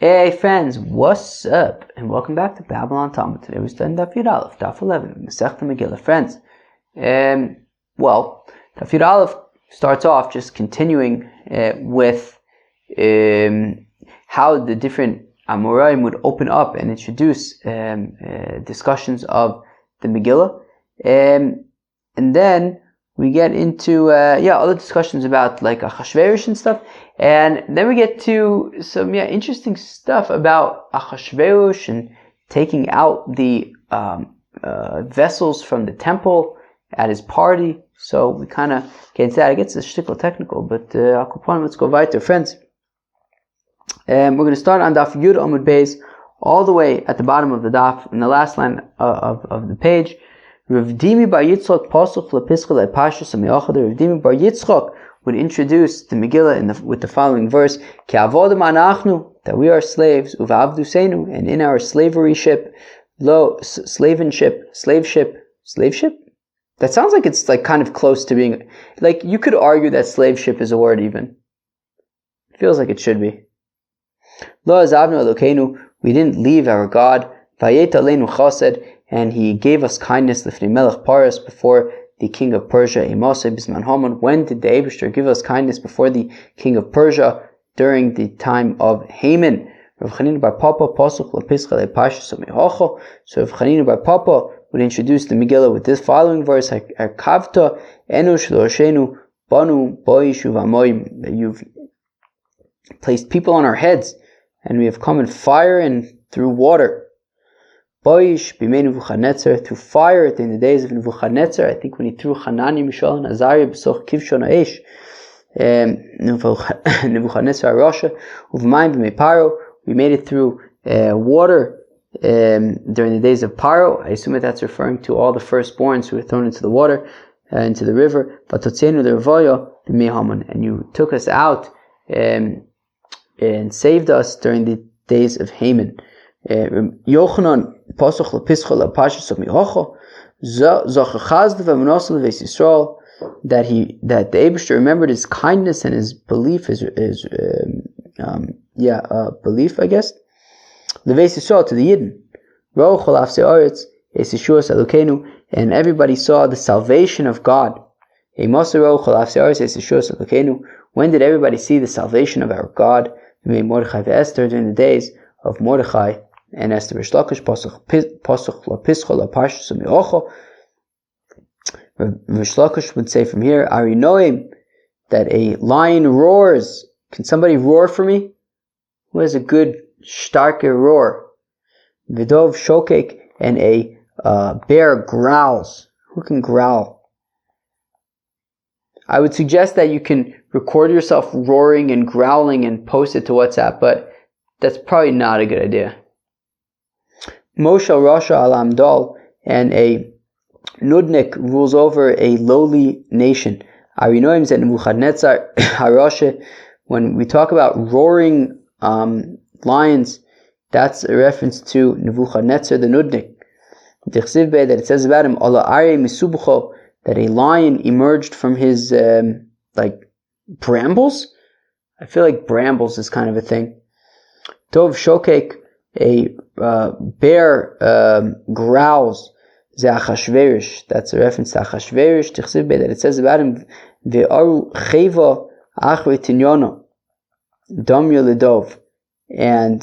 Hey friends, what's up? And welcome back to Babylon Talmud. Today we're studying Daf Yud Aleph, Daf 11, Masechta Megilla. Friends, Daf Yud Aleph starts off just continuing with how the different Amoraim would open up and introduce discussions of the Megillah. And then we get into other discussions about like Achashverosh and stuff, and then we get to some interesting stuff about Achashverosh and taking out the vessels from the temple at his party. So we kind of get into that. It gets a shtickle technical, but let's go weiter, friends. We're going to start on Daf Yud Amud Beis, all the way at the bottom of the Daf, in the last line of the page. Rav Dimi Bar Yitzchak Pasuk Lepischal Epashus Amiachad. Rav Dimi Bar Yitzchak would introduce the Megillah with the following verse: Ki avodim anachnu, that we are slaves, uvavduseinu, and in our slavery ship, slave ship. That sounds like it's like kind of close to being, like you could argue that slave ship is a word even. It feels like it should be. Lo azavnu Elokeinu, we didn't leave our God. Vayet aleinu chased, and he gave us kindness lifnei melech Paras, before the king of Persia. Imosei bisman Haman, when did the Eibishter give us kindness before the king of Persia? During the time of Haman. Rav Chanina bar Papa pasuk lepischal epashus amihocho. So Rav Chanina bar Papa would introduce the Megillah with this following verse: Kavta enush l'roshenu banu boishu v'amoyim, that you've placed people on our heads, and we have come in fire and through water. Boish b'mei Nebuchadnezzar, through fire in the days of Nebuchadnezzar. I think when he threw Hanani, Mishael, and Azariah b'soch kivshon ha'esh, Nebuchadnezzar Rasha, uv'mayim b'mei Paro, we made it through water during the days of Paro. I assume that's referring to all the firstborns who were thrown into the water, into the river. V'totzenu l'ravoya b'mei Haman, and you took us out and saved us during the days of Haman. Yochanan pasuk lepischal lepashus amihocho zochachazd v'manosel v'es Yisrael, that the Eibishter remembered his kindness and his belief, belief, I guess. L'v'es Yisrael, to the Yidden. Ro chol afsei aretz es Yeshuas Elokeinu, and everybody saw the salvation of God. Eimosei ro chol afsei aretz es Yeshuas Elokeinu. When did everybody see the salvation of our God? Mordechai v'Esther, during the days of Mordechai and Esther. Rishlakish pasuk lapischal lapashus amihocho. Rishlakish would say from here, Ari noim, that a lion roars. Can somebody roar for me? Who has a good starke roar? Vidov shokek, and a bear growls. Who can growl? I would suggest that you can record yourself roaring and growling and post it to WhatsApp, but that's probably not a good idea. Moshe Rasha al Amdal, and a nudnik rules over a lowly nation. Arinoim zet Nebuchadnezzar Harashe. When we talk about roaring lions, that's a reference to Nebuchadnezzar the nudnik. That it says about him, Allah are misubucho, that a lion emerged from his brambles. I feel like brambles is kind of a thing. Tov shokek, a bear growls. Ze Achashverosh, that's a reference to Achashverosh. Tichsiv be, that it says about him, ve'aru cheva achre tinyono dam yolidov, and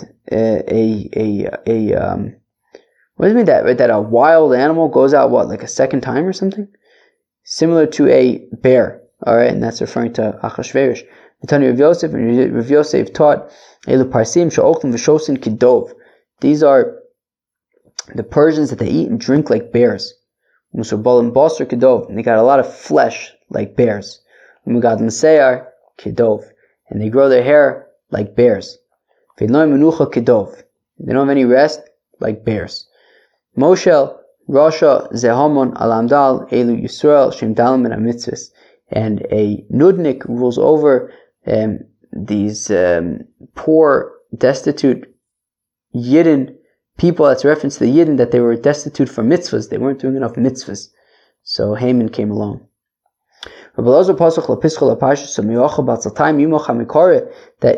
what does it mean that a wild animal goes out like a second time or something, similar to a bear? All right, and that's referring to Achashverosh. Tani Rav Yosef, and Rav Yosef taught, Elu parsim she'ochlim v'shosin kidov. These are the Persians that they eat and drink like bears. Musabalim basar kidov, and they got a lot of flesh like bears. Mugadim seyar kidov, and they grow their hair like bears. Ve'loy menucha kidov, they don't have any rest like bears. Moshel Rasha zehamon alamdal elu Yisrael shem dalim and amitzvus, and a nudnik rules over these poor, destitute Yidden people. That's a reference to the Yidden, that they were destitute from mitzvahs. They weren't doing enough mitzvahs. So Haman came along. That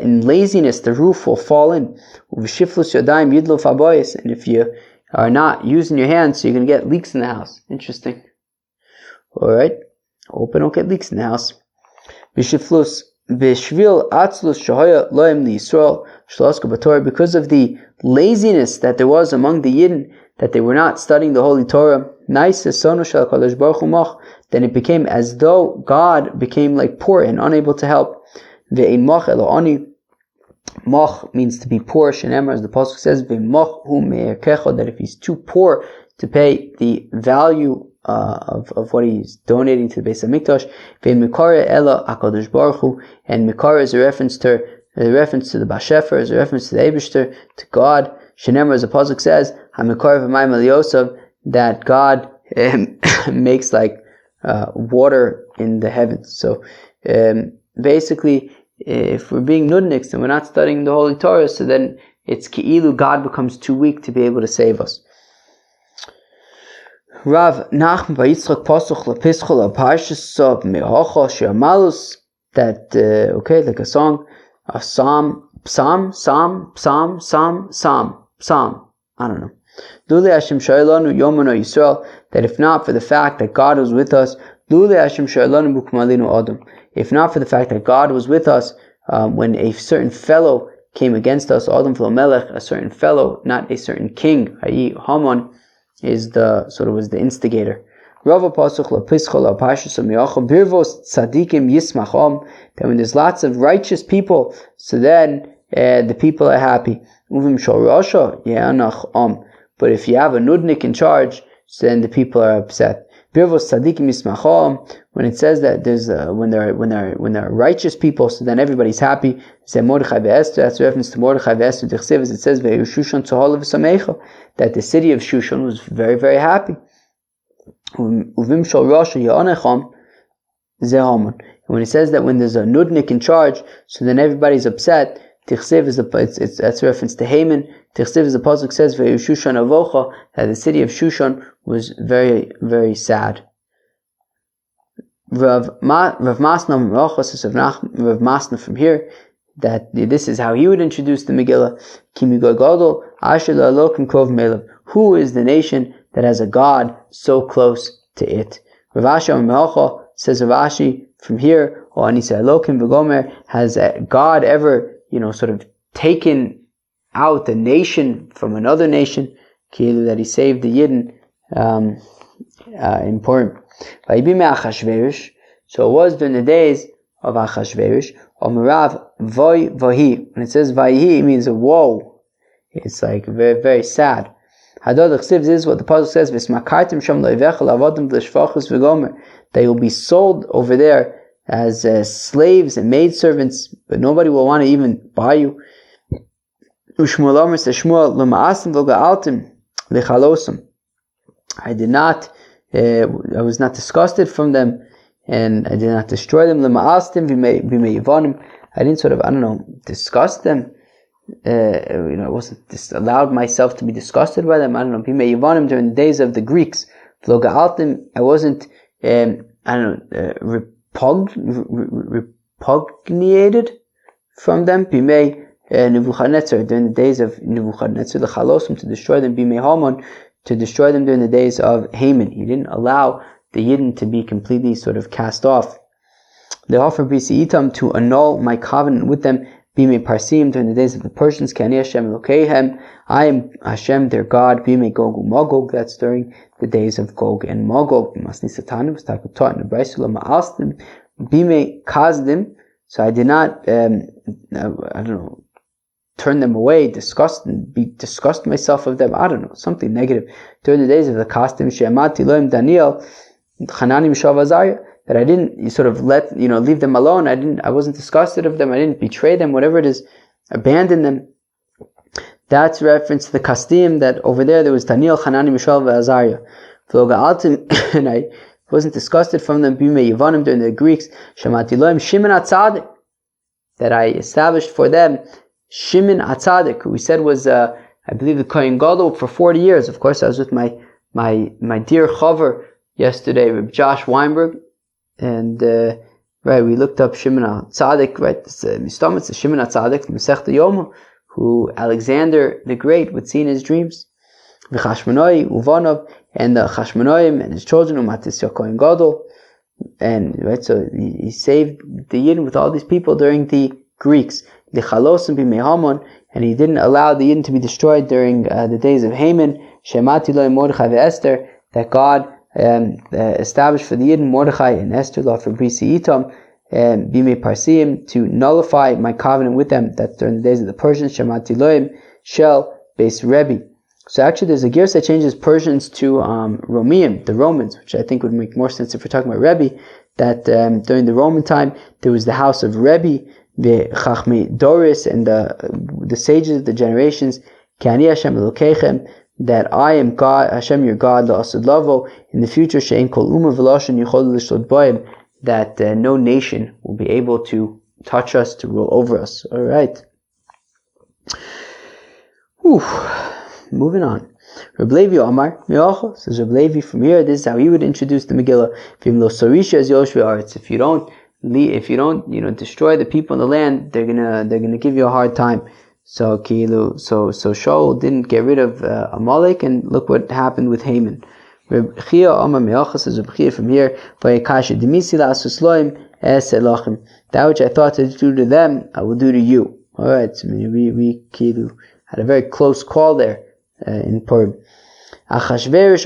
in laziness the roof will fall in. And if you are not using your hands, so you're going to get leaks in the house. Interesting. Alright. Hope I don't get leaks in the house. Because of the laziness that there was among the Yidden, that they were not studying the Holy Torah, then it became as though God became like poor and unable to help. Mach means to be poor, shenemar, as the Pasuk says, that if he's too poor to pay the value of what he's donating to the Beis Hamikdash, and Mikara is a reference to the Bashefer, is a reference to the Eibishter, to God. Shenemar, as the Pasuk says, that God makes like water in the heavens. So basically, if we're being nudniks and we're not studying the Holy Torah, so then it's ki'ilu, God becomes too weak to be able to save us. Rav Nachman Yitzchak Pasuch Lepischol Aparshas Mehocha She'amalus, that like a song, a psalm. I don't know. Lule Hashem Sha'ilanu Yomano Yisrael, that if not for the fact that God was with us, Lule Hashem Sha'ilanu Bukmalinu Adam, if not for the fact that God was with us when a certain fellow came against us, Adam V'lo Melech, a certain fellow, not a certain king, i.e. Haman, was the instigator. Rava Pasuch Lepischol Aparshas Mehocha Birvos Tzadikim Yismachom, that when there's lots of righteous people, so then the people are happy. Uvim Shol Rasha Ye'anach But if you have a nudnik in charge, so then the people are upset. Birvos Tzadikim Yismachom, when it says that there's when there are righteous people, so then everybody's happy. Say Mordechai ve'Esther, that's a reference to Mordechai ve'Esther. Dichsev, as it says ve'Shushan Tzahol v'Samecha, that the city of Shushan was very, very happy. Uvim Shol Rasha Ye'anacham Zehaman. When it says that when there's a nudnik in charge, so then everybody's upset. Tichsev is that's a reference to Haman. Tichsev, as the pasuk says, ve'Shushan avocha, that the city of Shushan was very, very sad. Rav Masna from here, that this is how he would introduce the Megillah. Who is the nation that has a God so close to it? Rav Ashi says, Rav Ashi from here, has God ever sort of taken out a nation from another nation, that he saved the Yidden in Purim. So it was during the days of Achashverosh, when it says Vayhi, it means a woe. It's like very, very sad. This is what the Pasuk says, they will be sold over there as slaves and maidservants, but nobody will want to even buy you. I was not disgusted from them, and I did not destroy them. I didn't disgust them. I wasn't allowed myself to be disgusted by them. During the days of the Greeks. I wasn't, repugnated from them. Nebuchadnezzar, during the days of Nebuchadnezzar, the Chalosim, to destroy them. Bimei Haman, to destroy them during the days of Haman. He didn't allow the Yidden to be completely sort of cast off. They offer B'si'itam, to annul my covenant with them. Bimei Parsim, during the days of the Persians. Kani Hashem Elokeihem, I am Hashem their God. Bimei Gog u'Magog, that's during the days of Gog and Magog. Masni Satanim was taught in the Brayso Ma'astim. Bimei Kazdim, so I did not turn them away, disgust myself of them, something negative. During the days of the Kastim, She'amati Loim Daniel, Chananim Shavazariah, that I didn't leave them alone. I wasn't disgusted of them. I didn't betray them, whatever it is, abandon them. That's reference to the Kastim, that over there was Daniel, Chananim, Mishael, Azariah. And I wasn't disgusted from them. Bimei Yevanim, during the Greeks, Shemati Loim Shimon HaTzadik, that I established for them Shimon HaTzadik, who we said was, I believe, the Kohen Gadol for 40 years. Of course, I was with my dear Chaver yesterday, Reb Josh Weinberg, And right, we looked up Shimon HaTzadik, right? It's Shimon HaTzadik from Masechta Yoma, who Alexander the Great would see in his dreams. V'Chashmonai Uvanov, and the Chashmonaim and his children, Umatisya Kohen Gadol. And right, so he saved the Yidden with all these people during the Greeks. The Chalosim b'Mehamon, and he didn't allow the Yidden to be destroyed during the days of Haman. Shemati lo Mordechai ve'Esther, that God established for the Yidden Mordechai and Esther la for Brisi Itam, b'mei Parsiim, to nullify my covenant with them. That during the days of the Persians, Shemati loim shel beis Rebbe. So actually, there's a gears that changes Persians to Romeim, the Romans, which I think would make more sense if we're talking about Rebbe. That during the Roman time, there was the house of Rebbe, the Chachmei Doris, and the sages of the generations. K'ani Hashem Elokechem, that I am God, Hashem your God, la'asud lavo. In the future, she'en kol umah v'loshen yichol l'shlot boim, that no nation will be able to touch us, to rule over us. All right. Whew. Moving on. Reb Levi Omar Mi'ocha, says Reb Levi, from here, this is how he would introduce the Megillah. If you don't destroy the people in the land, they're gonna give you a hard time. So Shaul didn't get rid of Amalek, and look what happened with Haman. Reb Chia Omar Mi'ocha, says Reb Chia, from here, that which I thought to do to them, I will do to you. Alright, so we had a very close call there. In Purim. Achashverosh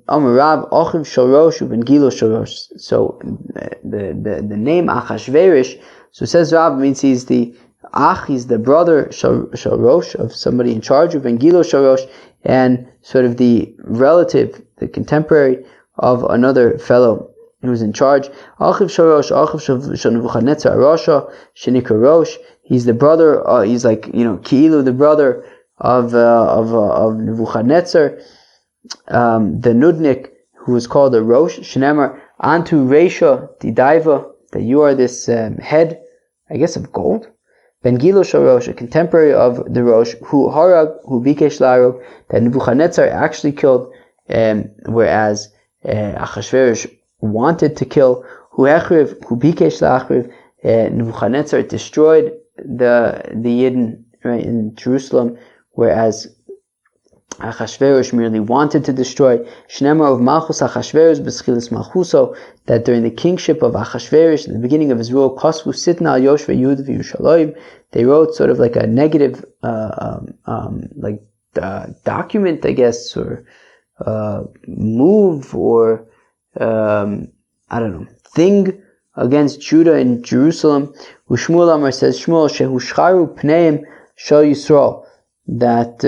Amarav Ochiv Shorosh Uben Gilo Shorosh. So the name Achashverosh, so says Rav, means he's the brother Shorosh of somebody in charge of Gilo Shorosh, and sort of the relative, the contemporary of another fellow who was in charge. Achiv Shorosh, Achiv Nebuchadnezzar Arosha, Shenikar Rosh. He's the brother. He's like Ki'ilu, the brother of Nebuchadnezzar, the Nudnik, who was called a Rosh, Shenemar, Antu Reisha Didaiva, that you are this head, I guess, of gold. Ben Gilo Shorosh, a contemporary of the Rosh, who Harag, who Bikesh Larug, that Nebuchadnezzar actually killed, whereas Achashverosh wanted to kill, who Echriv, who Bikesh Lachriv, Nebuchadnezzar destroyed the Yidden, right, in Jerusalem, whereas Achashverosh merely wanted to destroy. Shnemar of Malchus Achashverosh b'schilas Malchuso, that during the kingship of Achashverosh, in the beginning of his rule, Kosvu Sitna al Yoshve Yud v'Yushalayim, they wrote sort of like a negative, document, I guess, or move, or thing against Judah and Jerusalem. Shmuel Amar says, Shmuel shehushcharu pneim shel Yisrael, that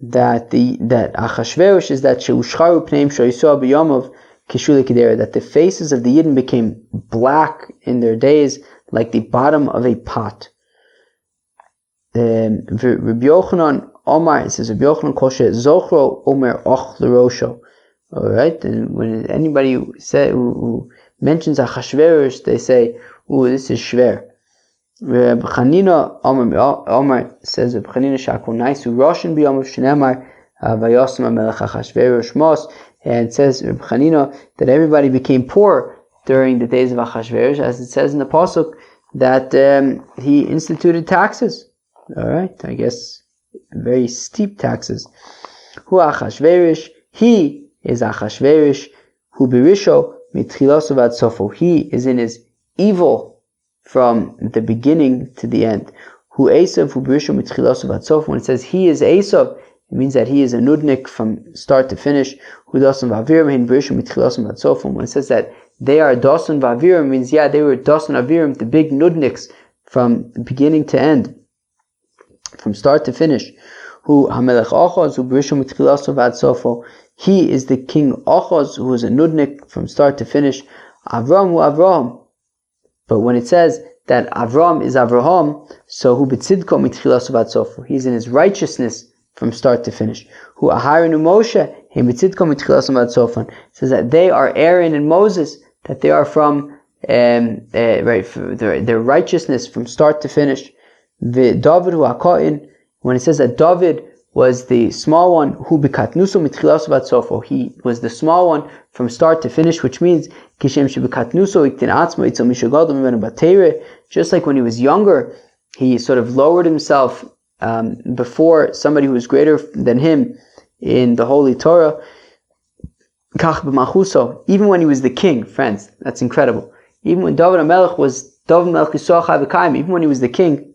Achashverosh is that shehushcharu pneim shel Yisrael b'yamav kishuli kedera, that the faces of the Yidden became black in their days like the bottom of a pot. Rabbi Yochanan Omar, it says Rabbi Yochanan koshe zochro omer och l'rosho. All right, and when anybody who mentions Achashverosh, they say, "Ooh, this is shver." Reb Chanina Omar says, Reb Chanina shakol naisu roshin b'yom shneimar vayosem melech Achashverosh mos, and says Reb Chanina that everybody became poor during the days of Achashverosh, as it says in the pasuk that he instituted taxes. All right, I guess very steep taxes. Hu Achashverosh, he is Achashverosh, hu birisho mitchilaso vad sofo. He is in his evil from the beginning to the end. Hu Esav, hu birisho mitchilaso vad sofo. When it says he is Esav, it means that he is a nudnik from start to finish. Hu dasan vavirim hin birisho mitchilaso vad sofo. When it says that they are dasan vavirim, means they were dasan avirim, the big nudniks from beginning to end, from start to finish. Hu hamelech Achaz, hu birisho mitchilaso vad sofo. He is the king Achaz, who is a nudnik from start to finish. Avram hu Avraham. But when it says that Avram is Avraham, so hu b'tzidko mitchilaso vad sofo. He's in his righteousness from start to finish. Hu Aharon hu Moshe, he b'tzidko mitchilaso vad sofo. It says that they are Aaron and Moses, that they are from their righteousness from start to finish. David hu HaKohen. When it says that David was the small one who bikatnuso mitchilaso vat sofo. He was the small one from start to finish, which means kishem shebikatnuso iktin atzmo itzel mishagadol mimenu bateire. Just like when he was younger, he sort of lowered himself before somebody who was greater than him in the Holy Torah. Kach b'malchuso. Even when he was the king, friends, that's incredible. Even when David HaMelech was David Melech Yisrael Chai V'Kayim, even when he was the king,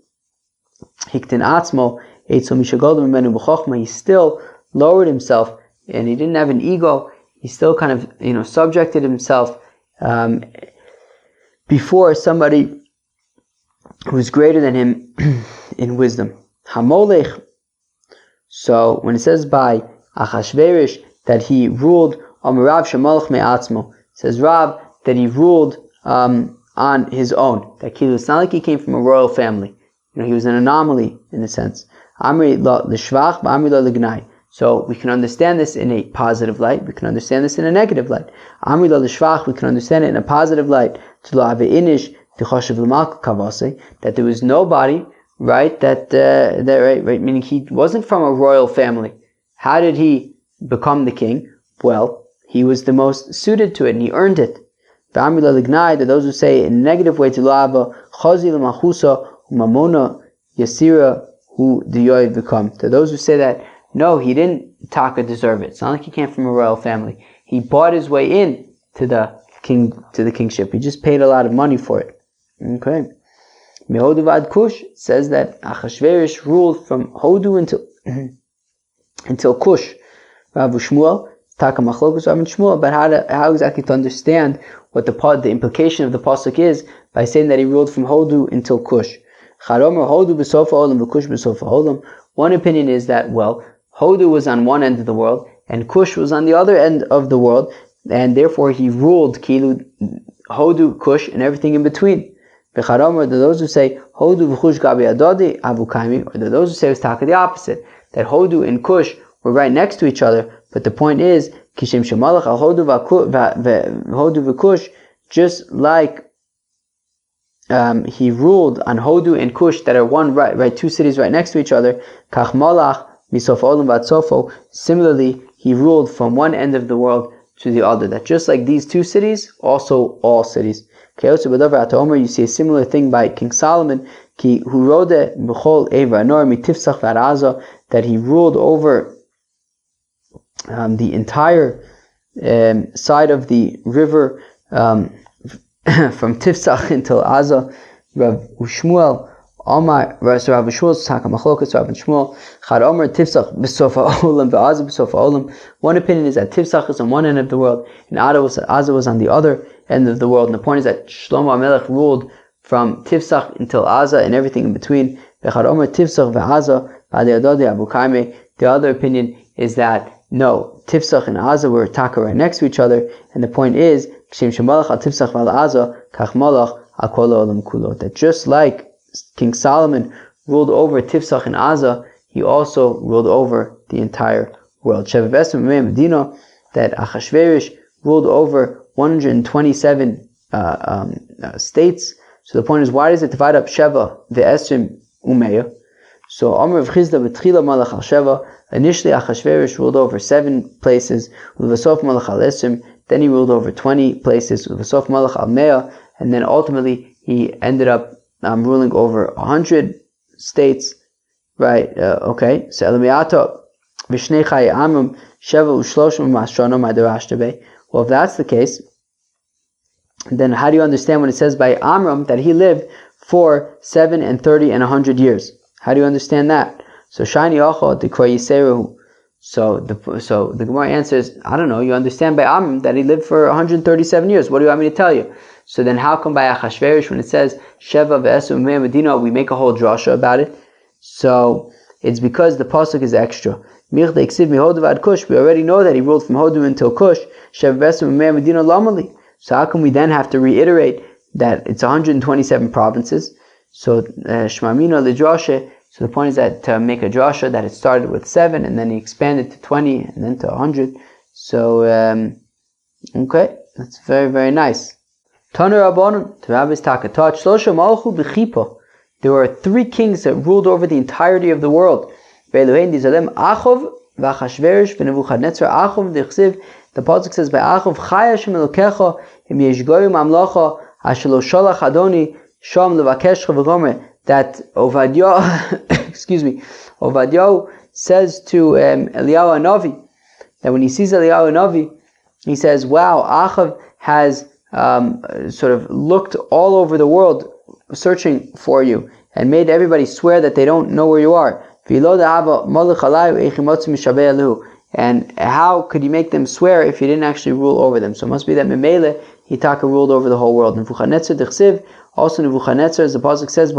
Hiktin Atzmo, Eitzo Mishagodol Mimenu B'Chochma, he still lowered himself, and he didn't have an ego. He still kind of, subjected himself before somebody who was greater than him in wisdom. Hamolech. So when it says by Achashverosh that he ruled Amarav Shemalach Me'atzmo, says Rav that he ruled on his own. That it's not like he came from a royal family. He was an anomaly in a sense. Amri la l'shvach, ba'amri la l'gnai. So we can understand this in a positive light. We can understand this in a negative light. Amri la l'shvach, we can understand it in a positive light. That there was nobody, right? Right, meaning he wasn't from a royal family. How did he become the king? Well, he was the most suited to it, and he earned it. That those who say in a negative way to La'ava, Chazi l'machusa umamona yasira hu diyoy become. To those who say that, no, he didn't taka deserve it. It's not like he came from a royal family. He bought his way in to the kingship. He just paid a lot of money for it. Okay. Mehodu vad Kush says that Achashverosh ruled from Hodu until Kush. Rav Shmuel taka machlokus Rav Shmuel, but how exactly to understand what the implication of the pasuk is by saying that he ruled from Hodu until Kush. Charomer Hodu b'sofa olam v'Kush b'sofa olam. One opinion is that, well, Hodu was on one end of the world and Kush was on the other end of the world, and therefore he ruled Kilu, Hodu, Kush, and everything in between. V'charomer, those who say Hodu v'Kush gabi adodi avukaimi, or those who say it's taka the opposite, that Hodu and Kush were right next to each other. But the point is, Kishem Shemalach al Hodu v'Kush, just like he ruled on Hodu and Kush that are one right, two cities right next to each other. Kach Malach misof olam vat sofo. Similarly, he ruled from one end of the world to the other. That just like these two cities, also all cities. You see a similar thing by King Solomon, that he ruled over the entire side of the river from Tifsach until Aza. Rav Shmuel Omar, Rav Shmuel Taka Machlokas, Rav Shmuel Chad Omar Tifsach b'sofa olam v'Aza b'sofa olam. One opinion is that Tifsach is on one end of the world and Aza was on the other end of the world. And the point is that Shlomo HaMelech ruled from Tifsach until Aza and everything in between. V'chad Omar Tifsach v'Aza v'adei adodi Abu Kaimeh. The other opinion is that no, Tifsach and Aza were taka right next to each other, and the point is that just like King Solomon ruled over Tifsach and Aza, he also ruled over the entire world. That Achashverosh ruled over 127 states. So the point is, why does it divide up Sheva ve'esrim umeya? So Amr of Chizda v'tchila malach al Sheva. Initially, Achashverosh ruled over 7 places. V'vasof malach al esrim. Then he ruled over 20 places. V'vasof malach al mea. And then ultimately, he ended up ruling over 100 states. Right? Okay. So Elamiata v'shnei chayi amram Sheva u'shloshim ma'astronom adarashtabe. Well, if that's the case, then how do you understand when it says by Amram that he lived for 7 and 30 and 100 years? How do you understand that? So Shani Ocho Dekra Yiseru. So the Gemara answers, I don't know. You understand by Amram that he lived for 137 years. What do you want me to tell you? So then how come by Achashverosh when it says Sheva ve'esu u'mei Medina we make a whole drasha about it? So it's because the pasuk is extra. We already know that he ruled from Hodu until Kush. Sheva ve'esu u'mei Medina lamali. So how come we then have to reiterate that it's 127 provinces? So Shmamina Lidrashe. So the point is that to make a drasha that it started with 7 and then he expanded to 20 and then to 100. So okay, that's very, very nice. Taner Rabbanon to Rabbi's Takatach Shlosha Malchu B'Chipa. There were 3 kings that ruled over the entirety of the world. Ve'elohein dizalem Achov v'Achashverosh v'Nebuchadnezzar Achov d'chsiv. The pasuk says by Achov Chai Hashem Elokecha im yeshgoyu mamlacha asher lo shalach Adoni sham levakeshcha v'gomer. That Ovadia, excuse me, Ovadia says to Eliyahu Hanavi that when he sees Eliyahu Hanavi, he says, "Wow, Achav has sort of looked all over the world searching for you and made everybody swear that they don't know where you are. And how could you make them swear if you didn't actually rule over them?" So it must be that Memele, Hitaka ruled over the whole world. Nebuchadnezzar d'chsiv, also Nebuchadnezzar, as the pasuk says,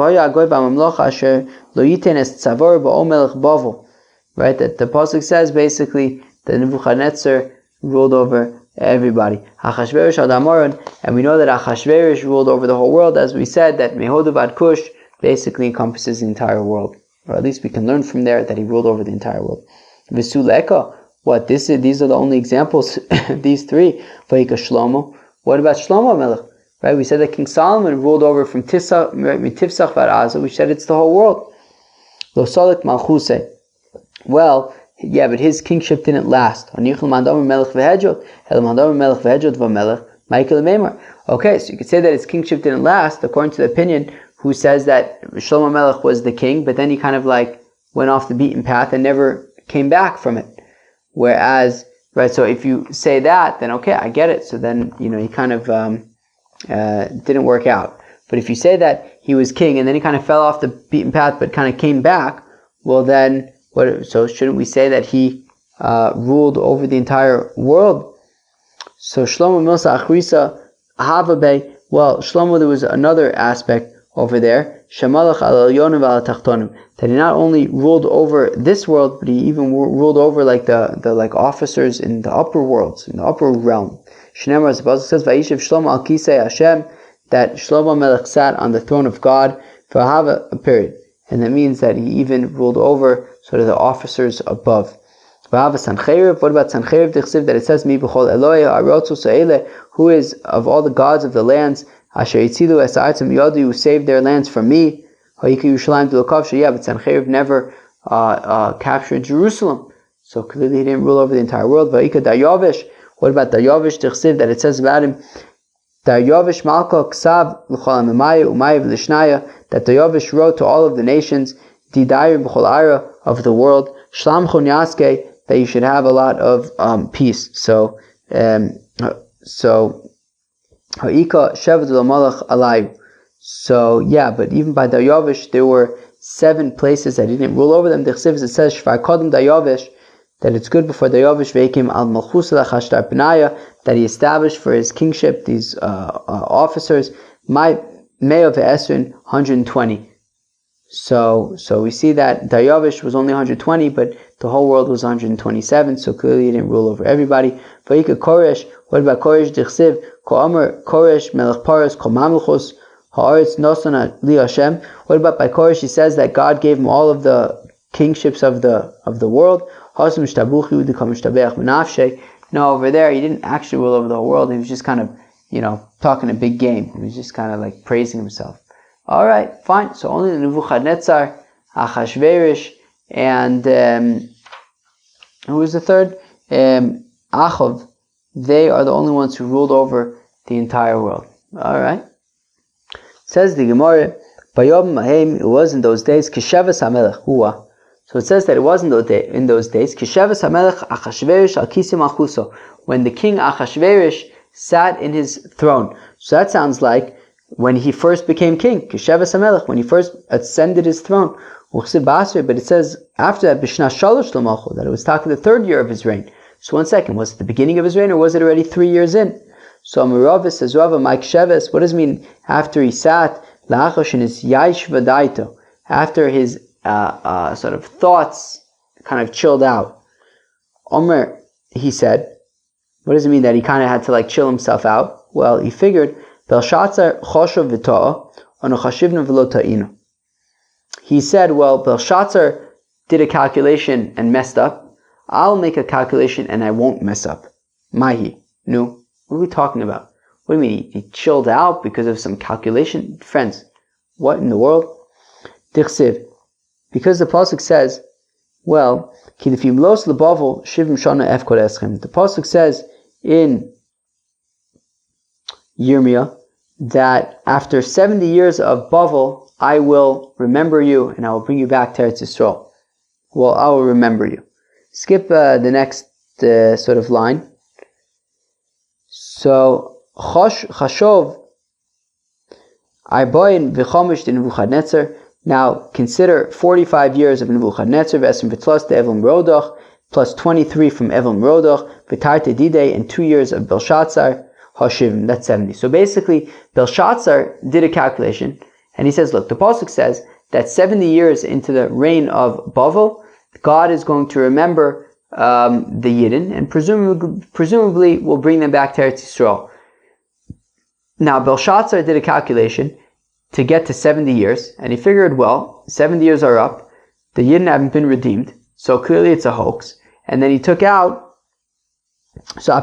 right? That the pasuk says basically that Nebuchadnezzar ruled over everybody. Achashverosh ad Amoron, and we know that Achashverosh ruled over the whole world, as we said that Mehodu Bad Kush basically encompasses the entire world, or at least we can learn from there that he ruled over the entire world. Visuleka, what? These are the only examples. These three. Vayika Shlomo. What about Shlomo Melech? Right? We said that King Solomon ruled over from Tifsach Var Aza. We said it's the whole world. Lo Salik Malchuse. Well, yeah, but his kingship didn't last. Okay, so you could say that his kingship didn't last, according to the opinion who says that Shlomo Melech was the king, but then he kind of like went off the beaten path and never came back from it. Whereas, right, so if you say that, then okay, I get it. So then, he kind of didn't work out. But if you say that he was king and then he kind of fell off the beaten path but kind of came back, well then, so shouldn't we say that he ruled over the entire world? So Shlomo Milsa Achrisa Havabe. Well, Shlomo, there was another aspect over there. Shamalach al Elyonim al Tachtonim. That he not only ruled over this world, but he even ruled over like the like officers in the upper worlds, in the upper realm. Shneimar, as the pasuk says, Vayishiv Shlomo al Kisei Hashem. That Shlomo Melech sat on the throne of God for a period. And that means that he even ruled over sort of the officers above. What about Sancheriv? That it says, Mi b'chol Eloi ha'arotzu sa'ele, who is of all the gods of the lands, Asher yitzilu es ha'aretzim yadu, who saved their lands from me. Ha'ika Yerushalayim d'lokavsha. Yeah, but Sancheriv never captured Jerusalem. So clearly he didn't rule over the entire world. Va'ika Daryavish. What about Daryavish? That it says about him, Daryavish Malka Ksav l'chol ha'memaya u'maya v'lishnaya, that Daryavish wrote to all of the nations, Didayir b'chol ara, of the world, Shlam chon yaske, that you should have a lot of peace. So ha'ika shevet l'malach alay. So yeah, but even by Daryavish there were 7 places that he didn't rule over them. The Chsiv, it says Shvar Kodem Daryavish, that it's good before Daryavish Veikim al Malchus Lachashtar Penaya, that he established for his kingship these officers, my Me'ov Esrin 120. So we see that Daryavish was only 120, but the whole world was 127. So clearly he didn't rule over everybody. Vayika Koresh. What about Koresh? Dichsiv Ko Amar Koresh Melech Paras Ko Mamluchos Haaretz Nosana Li Hashem. What about by Koresh? He says that God gave him all of the kingships of the world. No, over there he didn't actually rule over the whole world. He was just kind of, talking a big game. He was just kind of like praising himself. All right, fine. So only the Nebuchadnezzar, Achashverosh, and who was the third? Achov. They are the only ones who ruled over the entire world. All right. Says the Gemara, Bayom Mahem, it was in those days, Kishevas HaMelech Hua. So it says that it was in those days, Kishevas HaMelech Achashverosh al Kisim Alchuso, when the king Achashverosh sat in his throne. So that sounds like when he first became king, Kishevas HaMelech, when he first ascended his throne. But it says after that, Bishna Shalosh L'malchu, that it was talking the 3rd year of his reign. So 1 second, was it the beginning of his reign or was it already 3 years in? So Amaravis says, Rava, Mike Sheves, what does it mean after he sat? La'achosh in his Yaish Vadaito, after his sort of thoughts kind of chilled out. Omer, he said, what does it mean that he kind of had to like chill himself out? Well, he figured, Belshazzar choshav v'ta'a, ono chashivna v'lo ta'inu. He said, well, Belshazzar did a calculation and messed up. I'll make a calculation and I won't mess up. Mahi. No. What are we talking about? What do you mean? He chilled out because of some calculation? Friends, what in the world? Dichsiv. Because the pasuk says, Well, the pasuk says in Yirmiyah that after 70 years of Bavel, I will remember you and I will bring you back to Eretz Yisrael. Well, I will remember you. Skip the next sort of line. So, Chashov Arbain v'chomish de Nebuchadnezzar. Now consider 45 years of Nebuchadnezzar, v'esrim v'tlos de Evil Merodach, plus 23 from Evil Merodach, v'tarte didei, and 2 years of Belshazzar, Hashivim, that's 70. So basically, Belshazzar did a calculation, and he says, look, the pasuk says that 70 years into the reign of Bavel, God is going to remember the Yidden, and presumably will bring them back to Eretz Yisrael. Now, Belshazzar did a calculation to get to 70 years, and he figured, well, 70 years are up, the Yidden haven't been redeemed, so clearly it's a hoax. And then he took out, so he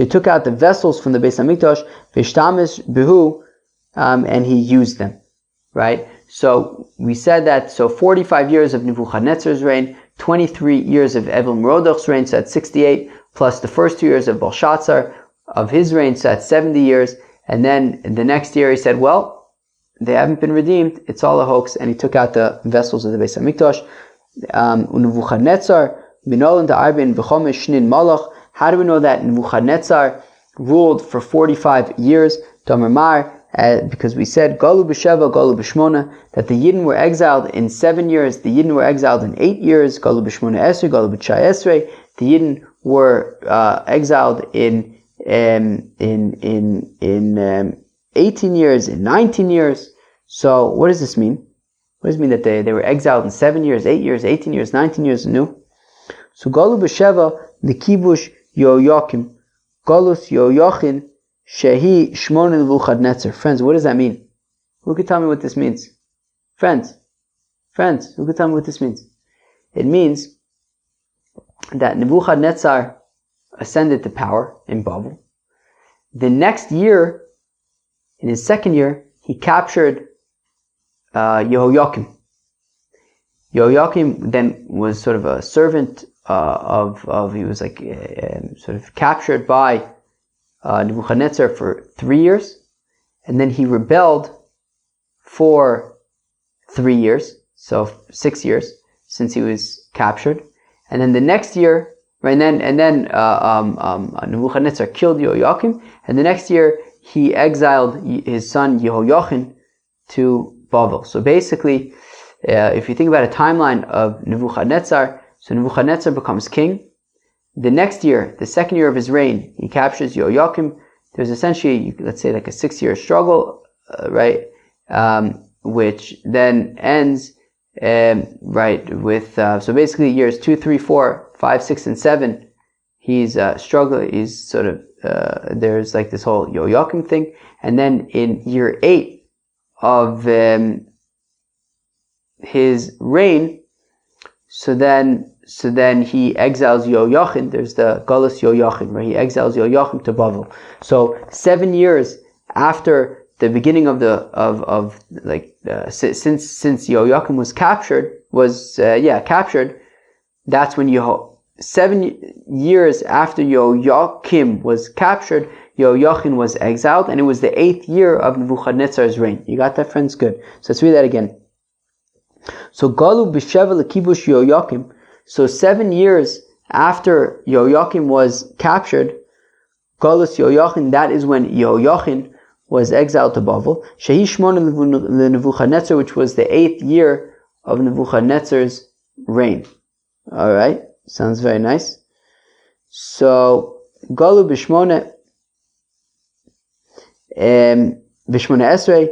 took out the vessels from the Beis Hamikdash, v'shtamesh behu, and he used them, right? So we said that, so 45 years of Nebuchadnezzar's reign, 23 years of Evil Merodach's reign, so that's 68, plus the first 2 years of Belshazzar, of his reign, so that's 70 years, and then the next year he said, well, they haven't been redeemed, it's all a hoax, and he took out the vessels of the Beis Hamikdash. Nebuchadnezzar, minolan da'arbin v'chomesh shnin malach. How do we know that Nebuchadnezzar ruled for 45 years? Because we said, Galu b'sheva, Galu b'shmona, that the Yidden were exiled in 7 years, the Yidden were exiled in 8 years, Galu b'shmona esrei, Galu b'tshai esrei, the Yidden were exiled in 18 years, in 19 years. So what does this mean? What does it mean that they were exiled in 7 years, 8 years, 18 years, 19 years? No. So Galu b'sheva, the kibush Yoyakim, Galus Yoyachin, Shehi Shmon Nebuchadnezzar. Friends, what does that mean? Who could tell me what this means? Friends, who could tell me what this means? It means that Nebuchadnezzar ascended to power in Babel. The next year, in his second year, he captured Yehoiakim. Yehoiakim then was sort of a servant he was like sort of captured by Nebuchadnezzar for 3 years, and then he rebelled for 3 years, so 6 years since he was captured, and then the next year, right? And then Nebuchadnezzar killed Yehoiakim, and the next year he exiled his son Yehoiachin to Babel. So basically, if you think about a timeline of Nebuchadnezzar, so Nebuchadnezzar becomes king. The next year, the second year of his reign, he captures Yehoiakim. There's essentially, let's say, like a 6-year struggle, right? Which then ends, right, with, so basically years 2, 3, 4, 5, 6, and 7, he's struggling, he's sort of, there's like this whole Yehoiakim thing. And then in year 8 of his reign, so then he exiles Yehoiachin. There's the Galus Yehoiachin, where he exiles Yehoiachin to Bavel. So 7 years after the beginning of since Yehoiachin was captured, that's when 7 years after Yehoiakim was captured, Yehoiachin was exiled, and it was the 8th year of Nebuchadnezzar's reign. You got that, friends? Good. So let's read that again. So Galu b'sheva l'kibush Yehoiakim. So 7 years after Yehoiakim was captured, Galus Yehoiachin, that is when Yehoiachin was exiled to Bavel. Shehi Shmon Nebuchadnezzar, which was the 8th year of Nebuchadnezzar's reign. Alright, sounds very nice. So Galu b'shmona esrei,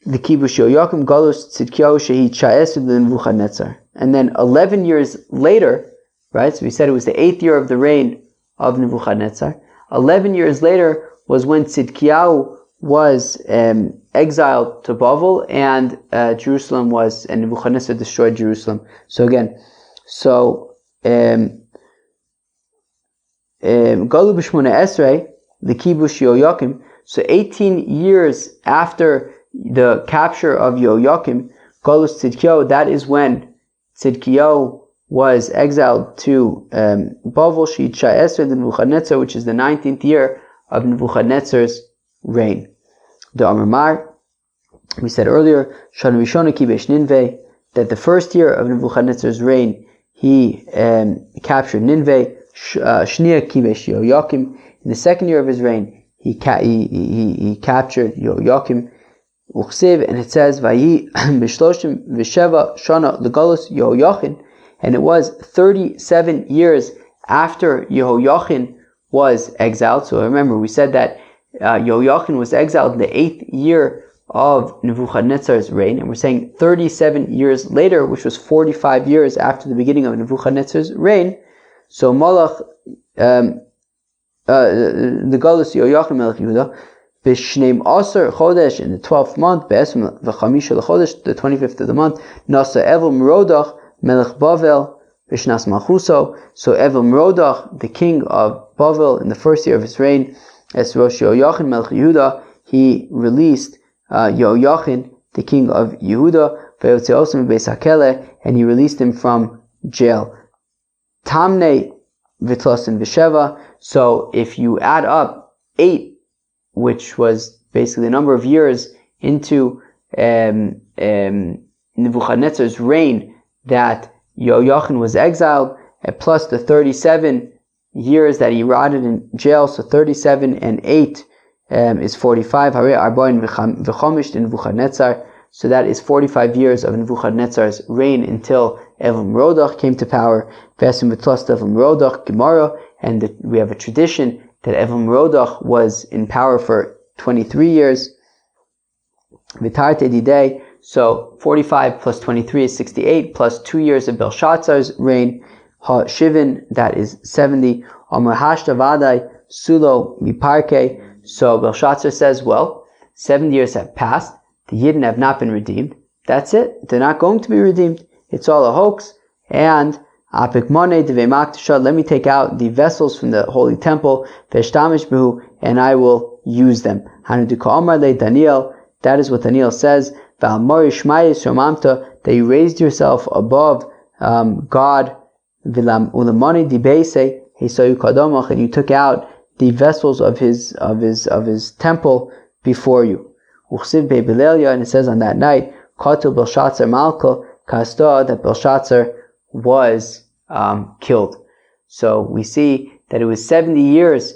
the kibush Yehoiakim, Galus Tzidkiyahu Shehi Cha'esed Nebuchadnezzar. And then 11 years later, right, so we said it was the 8th year of the reign of Nebuchadnezzar. 11 years later was when Tzidkiyahu was exiled to Bavel, and and Nebuchadnezzar destroyed Jerusalem. So again, Galu b'shmona esrei, the kibush Yehoiakim. So 18 years after the capture of Yehoiakim, Golus Tzidkiyahu, that is when Tzidkiyahu was exiled to Bavel, Sheitcha Esrei Nebuchadnezzar, which is the 19th year of Nebuchadnezzar's reign. The Amar, we said earlier, Shana Rishona Kibesh Ninveh, that the first year of Nebuchadnezzar's reign, he captured Ninveh. Shnia Kibesh Yoakim, in the second year of his reign, he captured Yoakim. Uchsiv, and it says, Vayi b'shloshim v'sheva shana legalus Yehoyachin, and it was 37 years after Yehoyachin was exiled. So remember, we said that Yehoyachin was exiled in the 8th year of Nebuchadnezzar's reign, and we're saying 37 years later, which was 45 years after the beginning of Nebuchadnezzar's reign. So Malach, the Galus Yehoyachin Melech Yehuda, B'shneim Aser Chodesh, in the 12th month, Be'esrim v'chamisha l'chodesh, the 25th of the month, Nasa Evel Merodach Melech Bavel B'shnas Malchuso. So Evel Merodach, the king of Bavel, in the first year of his reign, as Rosh Yehoyachin Melech Yehuda, he released Yehoyachin, the king of Yehuda, Ve'yotzeosim Beis HaKeleh, and he released him from jail. Tamne V'tlosin V'sheva. So if you add up 8, which was basically the number of years into Nebuchadnezzar's reign that Yehoyachin was exiled, plus the 37 years that he rotted in jail, so 37 and 8 is 45. So that is 45 years of Nebuchadnezzar's reign until Evel Merodach came to power. And we have a tradition that Evel Merodach was in power for 23 years. V'tarte didei, so 45 plus 23 is 68, plus 2 years of Belshazzar's reign. Ha-shivin, that is 70. Amar hashta vadai sulo miparke. So Belshazzar says, well, 7 years have passed. The Yidden have not been redeemed. That's it. They're not going to be redeemed. It's all a hoax. And let me take out the vessels from the holy temple, and I will use them. That is what Daniel says, that you raised yourself above God, and you took out the vessels of his temple before you. And it says on that night, that Belshazzar was killed. So we see that it was 70 years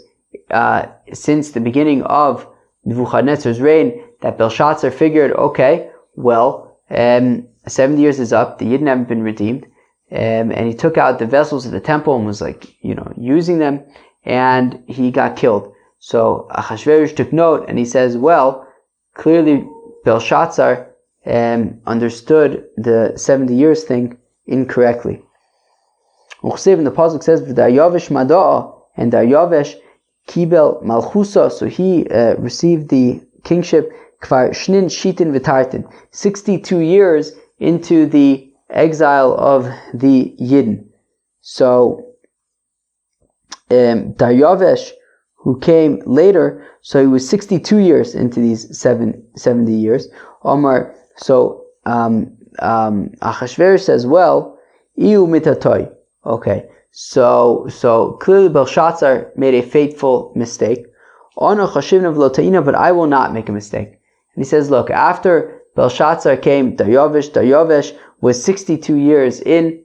since the beginning of Nebuchadnezzar's reign that Belshazzar figured, okay, well, 70 years is up, the Yidden haven't been redeemed, and he took out the vessels of the temple and was using them, and he got killed. So Achashverosh took note, and he says, well, clearly Belshazzar understood the 70 years thing incorrectly. Uchsev, in the pasuk says, "V'dayavesh mada'a," and Daryavesh kibel malchusa, so he received the kingship kvar shnin shitin v'tartin, 62 years into the exile of the Yidden. So Daryavesh, who came later, so he was 62 years into these 70 years. Omar, so Achashverosh says, well, iu mitatoy. Okay, so clearly Belshazzar made a fateful mistake. But I will not make a mistake. And he says, look, after Belshazzar came Daryavesh was 62 years in,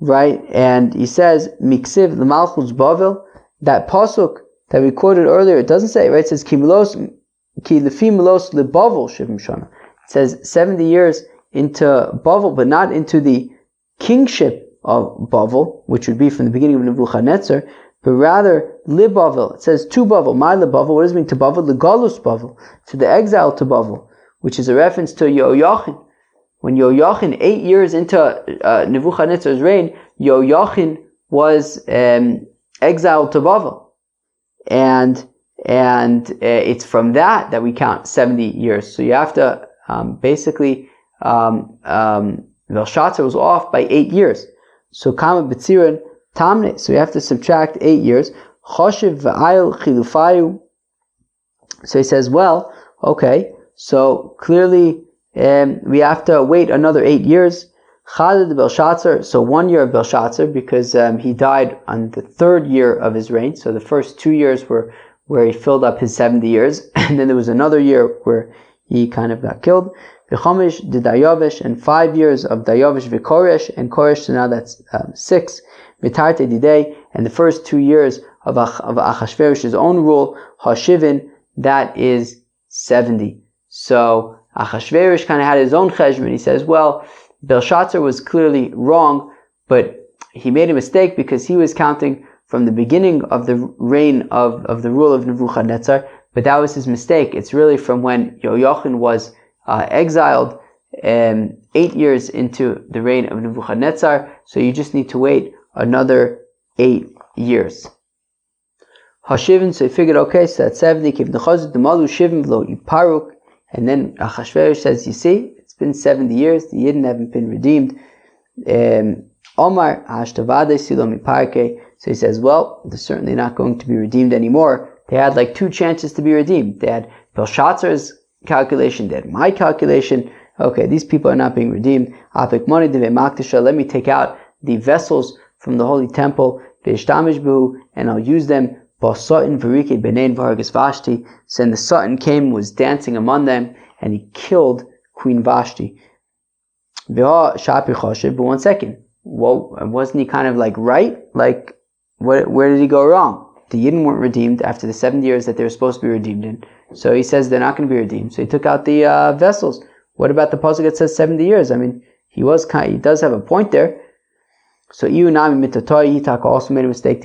right? And he says, Miksiv l'malchus Bavel, that pasuk that we quoted earlier, it doesn't say, right? It says, Ki lefi milos lebavel shivim shana. It says 70 years into Bavel, but not into the kingship of Bavel, which would be from the beginning of Nebuchadnezzar, but rather Bavel. It says to Bavel. My Bavel. What does it mean to Bavel? Legalus Bavel, to the exile to Bavel, which is a reference to Yehoyachin. When Yehoyachin, 8 years into Nebuchadnezzar's reign, Yehoyachin was exiled to Bavel, and it's from that we count 70 years. So you have to basically Belshazzar was off by 8 years. So Kama B'tzirin Tamne. So you have to subtract 8 years. Choshev v'ayil chilufayu. So he says, well, okay, so clearly we have to wait another 8 years. Chalad Belshazzar, so 1 year of Belshazzar, because he died on the 3rd year of his reign. So the first 2 years were where he filled up his 70 years, and then there was another year where he kind of got killed. V'chomish de Daryavish, and 5 years of Daryavish v'Koresh, and Koresh, so now that's 6. V'tarte didei, and the first 2 years of Achashverosh's own rule, Hashivin, that is 70. So Achashverosh kind of had his own cheshbon. He says, well, Belshazzar was clearly wrong, but he made a mistake because he was counting from the beginning of the reign of the rule of Nebuchadnezzar, but that was his mistake. It's really from when Yochanan was exiled 8 years into the reign of Nebuchadnezzar, so you just need to wait another 8 years. Hashivin, so he figured, okay, so that's 70, and then Achashverosh says, you see, it's been 70 years, the Yidden haven't been redeemed. Omar, Ashtavade Silomi Parke. So he says, well, they're certainly not going to be redeemed anymore. They had like 2 chances to be redeemed. They had Belshazzar's calculation, they had my calculation. Okay, these people are not being redeemed. Apik money deve maktisha. Let me take out the vessels from the holy temple, and I'll use them. Basatin Varike Benain Vargas Vashti. So then the Sultan came, was dancing among them, and he killed Queen Vashti. But 1 second. Well, wasn't he kind of like right? Like, where did he go wrong? The Yidden weren't redeemed after the 70 years that they were supposed to be redeemed in. So he says they're not going to be redeemed. So he took out the vessels. What about the pasuk that says 70 years? I mean, he does have a point there. So Iunami Mitatai Yitak also made a mistake.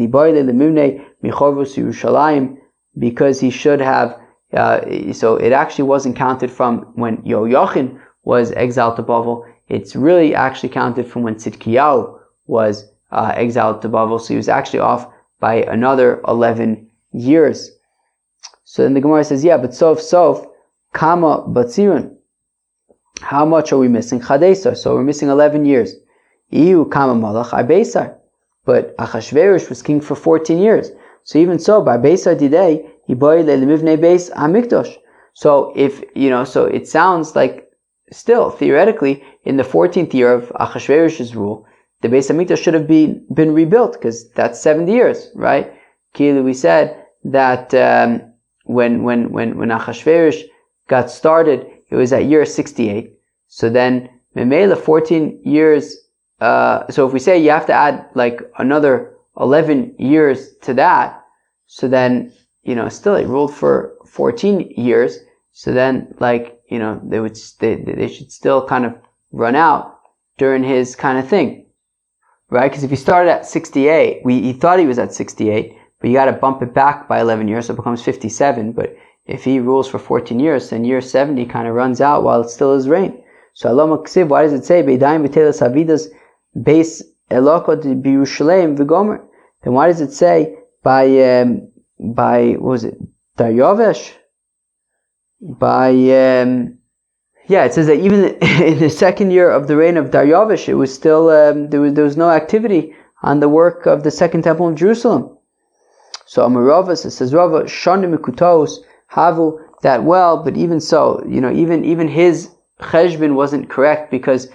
Because he should have. So it actually wasn't counted from when Yochanan was exiled to Bavel. It's really actually counted from when Tzidkiyahu was exiled to Bavel. So he was actually off by another 11 years. So then the Gemara says, yeah, but Sof, Kama Batzirun. How much are we missing? Chadesar. So we're missing 11 years. Iu Kama Malach Arbeisar. But Achashverosh was king for 14 years. So even so, by Beisar Didei, he boy le lemivnei beis hamikdosh. So so it sounds like still, theoretically, in the 14th year of Achashverosh's rule, the Beis Hamikdash should have been rebuilt, because that's 70 years, right? Kilu, we said that when Achashverosh got started, it was at year 68. So then, Memela, 14 years, so if we say you have to add like another 11 years to that, so then, still it ruled for 14 years, so then, they should still kind of run out during his kind of thing. Right? Because if he started at 68, he thought he was at 68, but you got to bump it back by 11 years, so it becomes 57. But if he rules for 14 years, then year 70 kind of runs out while it's still his reign. So Allah Maksiv, why does it say, Beidayim v'telas havidas beis elokot b'Yerushalayim v'gomer? Then why does it say by what was it, Daryavish? It says that even in the 2nd year of the reign of Daryavish, it was still, there was no activity on the work of the 2nd temple of Jerusalem. So Amaravas, it says, Rava, Shani Mikutos, Havu, that well, but even so, even his cheshbon wasn't correct, because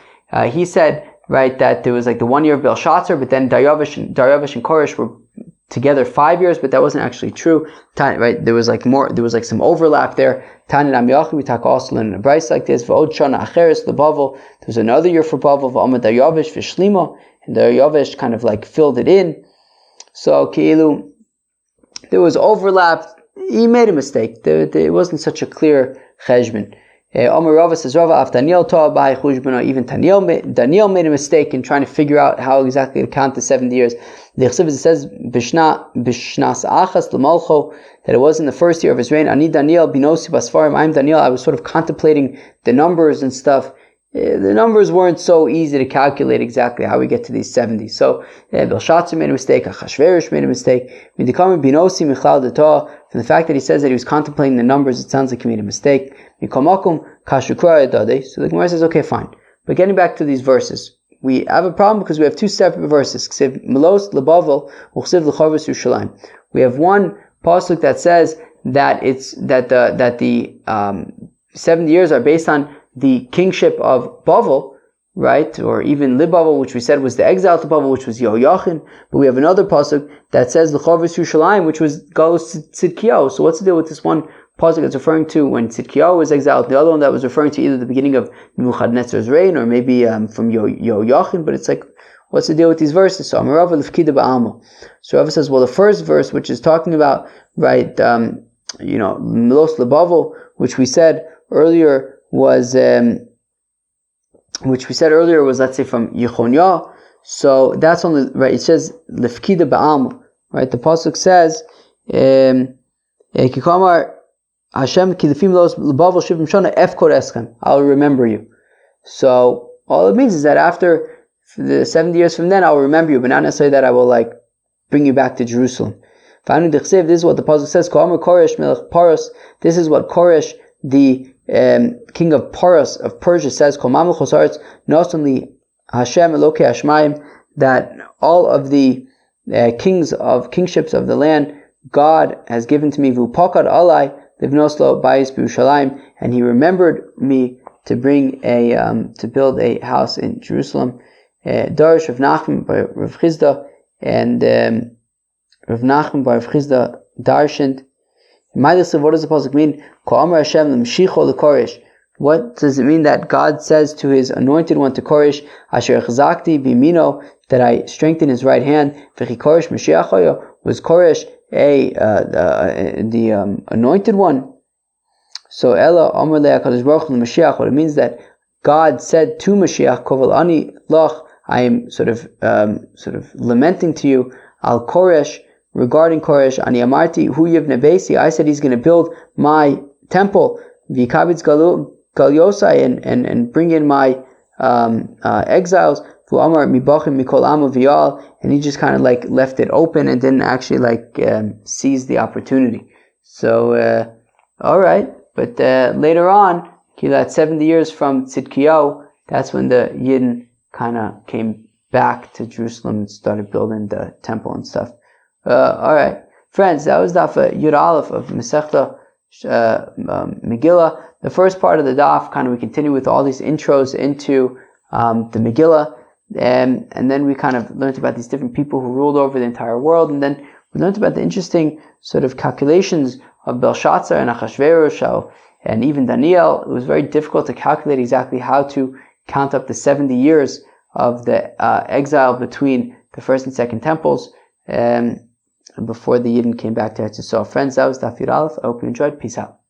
he said, right, that there was like the 1 year of Belshazzar, but then Daryavish and Koresh were together 5 years, but that wasn't actually true. Right? There was some overlap there. Tanin Amiyach, we talk also in a Bryce like this. V'od Shana Acheres the Bavel. There was another year for Bavel. V'amad Daryavish v'Shlima, and Daryavish kind of like filled it in. So Keilu, there was overlap. He made a mistake. There wasn't such a clear cheshbon. Omer Rava says, Rava af Daniel toa b'hai chushbana. Even Daniel made a mistake in trying to figure out how exactly to count the 70 years. The Chsiv says, Bishnas achas l'malcho, that it was in the 1st year of his reign. Ani Daniel binosi basfarim. I'm Daniel. I was sort of contemplating the numbers and stuff. The numbers weren't so easy to calculate exactly how we get to these 70. So Belshazzar made a mistake. Achashverosh made a mistake. From the fact that he says that he was contemplating the numbers, it sounds like he made a mistake. So the Gemara says, okay, fine. But getting back to these verses, we have a problem because we have 2 separate verses. We have one pasuk that says that the 70 years are based on the kingship of Bavel, right? Or even Libavel, which we said was the exile to Bavel, which was Yehoiachin. But we have another pasuk that says L'chavis Yerushalayim, which was Galus Tzidkiyahu. So what's the deal with this one pasuk that's referring to when Tzidkiyahu was exiled, the other one that was referring to either the beginning of Nebuchadnezzar's reign or maybe from Yehoiachin? But it's like, what's the deal with these verses? So Amarava Lefkida Ba'alma. So Rava says, well, the first verse, which is talking about, right, Milos Lebavel, which we said earlier was, let's say, from Yechoniah. So that's on the, right, it says, Lefkida Ba'alma, right? The pasuk says, Kikamar Hashem Kilifim Los Lebavel Shivim Shana Efkor Eschem, I'll remember you. So all it means is that after the 70 years from then, I'll remember you, but not necessarily that I will bring you back to Jerusalem. This is what the pasuk says. This is what Koresh, the king of Paras of Persia, says. Not only Hashem Elokei Hashmayim, that all of the kingships of the land God has given to me. V'upakad alai livnoslo bayis b'Yerushalayim, and He remembered me to bring to build a house in Jerusalem. Darish Rav Nachman by Rav Chizda, and Rav Nachman by Rav Chizda darshaned. What does the pasuk mean? What does it mean that God says to His anointed one, to Koresh, Asher chazakti b'yamino, that I strengthen his right hand? V'chi Koresh Mashiach, was Koresh the anointed one? So Ella Amar le'Hakadosh Baruch Hu Mashiach, what it means that God said to Mashiach, Kovel ani lach, I am sort of lamenting to you, Al Koresh, regarding Koresh, Ani Amarti Hu Yivne Beisi, I said he's going to build my temple, V'kabitz Galyosai, and bring in my exiles, V'amar Mibachim Mikol Amo V'yal, and he just kind of left it open and didn't actually seize the opportunity. So alright, but later on, at 70 years from Tzidkiyahu, that's when the Yidden kind of came back to Jerusalem and started building the temple and stuff. Alright, friends, that was Daf Yud Aleph of Masechta Megillah. The first part of the Daf, we continue with all these intros into the Megillah, and then we kind of learned about these different people who ruled over the entire world, and then we learned about the interesting sort of calculations of Belshazzar and Achashverosh, and even Daniel. It was very difficult to calculate exactly how to count up the 70 years of the exile between the first and second temples, before the Yidden came back to Eretz Yisrael. Friends, that was Daf Yud Aleph. I hope you enjoyed. Peace out.